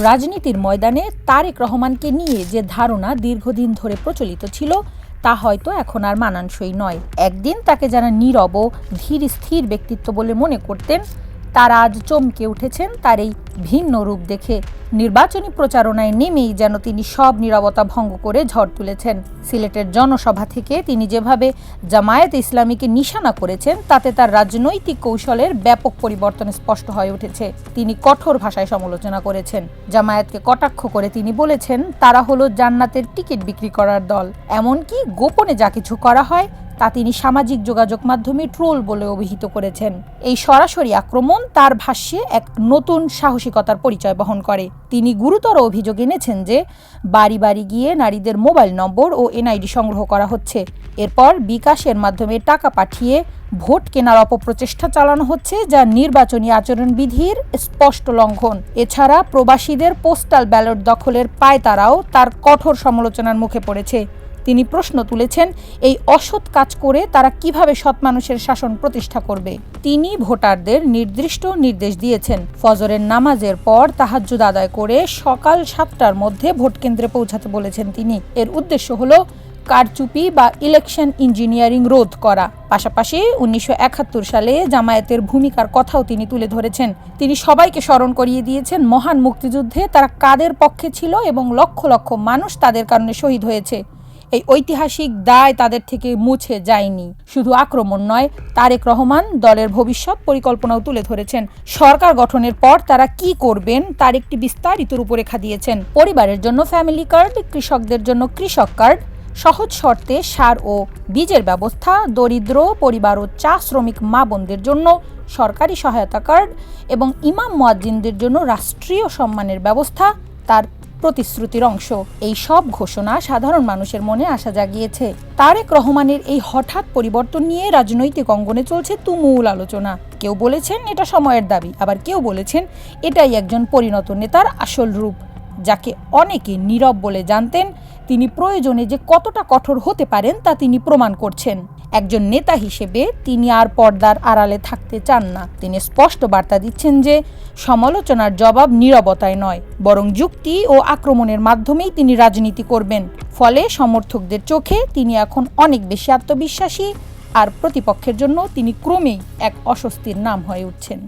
রাজনীতির ময়দানে তারেক রহমানকে নিয়ে যে ধারণা দীর্ঘদিন ধরে প্রচলিত ছিল তা হয়তো এখন আর মানানসই নয়। একদিন তাকে যারা নীরব ও ধীর স্থির ব্যক্তিত্ব বলে মনে করতেন, তারা আজ চমকে উঠেছেন তার এই ভিন্ন রূপ দেখে। নির্বাচনী প্রচারণায় নেমেই যেন তিনি সব নীরবতা ভঙ্গ করে ঝড় তুলেছেন। সিলেটের জনসভা থেকে তিনি যেভাবে জামায়াতে ইসলামীকে নিশানা করেছেন, তাতে তার রাজনৈতিক কৌশলের ব্যাপক পরিবর্তন স্পষ্ট হয়ে উঠেছে। তিনি কঠোর ভাষায় সমালোচনা করেছেন। জামায়াতকে কটাক্ষ করে তিনি বলেছেন, তারা হলো জান্নাতের টিকিট বিক্রি করার দল। এমনকি গোপনে যা কিছু করা হয় তা তিনি সামাজিক যোগাযোগ মাধ্যমে ট্রোল বলে অভিহিত করেছেন। এই সরাসরি আক্রমণ তার ভাষ্যে এক নতুন সাহসিকতার পরিচয় বহন করে। তিনি গুরুতর অভিযোগ এনেছেন যে বাড়ি বাড়ি গিয়ে নারীদের মোবাইল নম্বর ও এনআইডি সংগ্রহ করা হচ্ছে। এরপর বিকাশের মাধ্যমে টাকা পাঠিয়ে ভোট কেনার অপপ্রচেষ্টা চালানো হচ্ছে, যা নির্বাচনী আচরণবিধির স্পষ্ট লঙ্ঘন। এছাড়া প্রবাসীদের পোস্টাল ব্যালট দখলের পায়তারাও তার কঠোর সমালোচনার মুখে পড়েছে। তিনি প্রশ্ন তুলেছেন, এই অসৎ কাজ করে তারা কিভাবে সৎ মানুষের শাসন প্রতিষ্ঠা করবে। তিনি ভোটারদের নির্দিষ্ট নির্দেশ দিয়েছেন, ফজরের নামাজের পর তাহাজ্জুদ আদায় করে সকাল 7টার মধ্যে ভোট কেন্দ্রে পৌঁছাতে বলেছেন তিনি। এর উদ্দেশ্য হলো কারচুপি বা ইলেকশন ইঞ্জিনিয়ারিং রোধ করা। পাশাপাশি 1971 সালে জামায়াতের ভূমিকার কথাও তিনি তুলে ধরেছেন। তিনি সবাইকে স্মরণ করিয়ে দিয়েছেন মহান মুক্তিযুদ্ধে তারা কাদের পক্ষে ছিল এবং লক্ষ লক্ষ মানুষ তাদের কারণে শহীদ হয়েছে। এই ঐতিহাসিক দায় তাদের থেকে মুছে যায়নি। শুধু আক্রমণ নয়, তারেক রহমান দলের ভবিষ্যৎ পরিকল্পনাও তুলে ধরেছেন। সরকার গঠনের পর তারা কি করবেন তার একটি বিস্তারিত রূপরেখা দিয়েছেন। পরিবারের জন্য ফ্যামিলি কার্ড, কৃষকদের জন্য কৃষক কার্ড, সহজ শর্তে সার ও বীজের ব্যবস্থা, দরিদ্র পরিবার ও চা শ্রমিক মা বোনদের জন্য সরকারি সহায়তা কার্ড এবং ইমাম মুয়াজ্জিনদের জন্য রাষ্ট্রীয় সম্মানের ব্যবস্থা তার প্রতিশ্রুতির অংশ। এই সব ঘোষণা সাধারণ মানুষের মনে আশা জাগিয়েছে। তারেক রহমানের এই হঠাৎ পরিবর্তন নিয়ে রাজনৈতিক অঙ্গনে চলছে তুমুল আলোচনা। কেউ বলেছেন এটা সময়ের দাবি, আবার কেউ বলেছেন এটাই একজন পরিণত নেতার আসল রূপ, যাকে অনেকে নীরব বলে জানতেন। তিনি প্রয়োজনে যে কতটা কঠোর হতে পারেন তা তিনি প্রমাণ করছেন। একজন নেতা হিসেবে তিনি আর পর্দার আড়ালে থাকতে চান না। তিনি স্পষ্ট বার্তা দিচ্ছেন যে সমালোচনার জবাব নীরবতায় নয়, বরং যুক্তি ও আক্রমণের মাধ্যমেই তিনি রাজনীতি করবেন। ফলে সমর্থকদের চোখে তিনি এখন অনেক বেশি আত্মবিশ্বাসী, আর প্রতিপক্ষের জন্য তিনি ক্রমেই এক অস্বস্তির নাম হয়ে উঠছেন।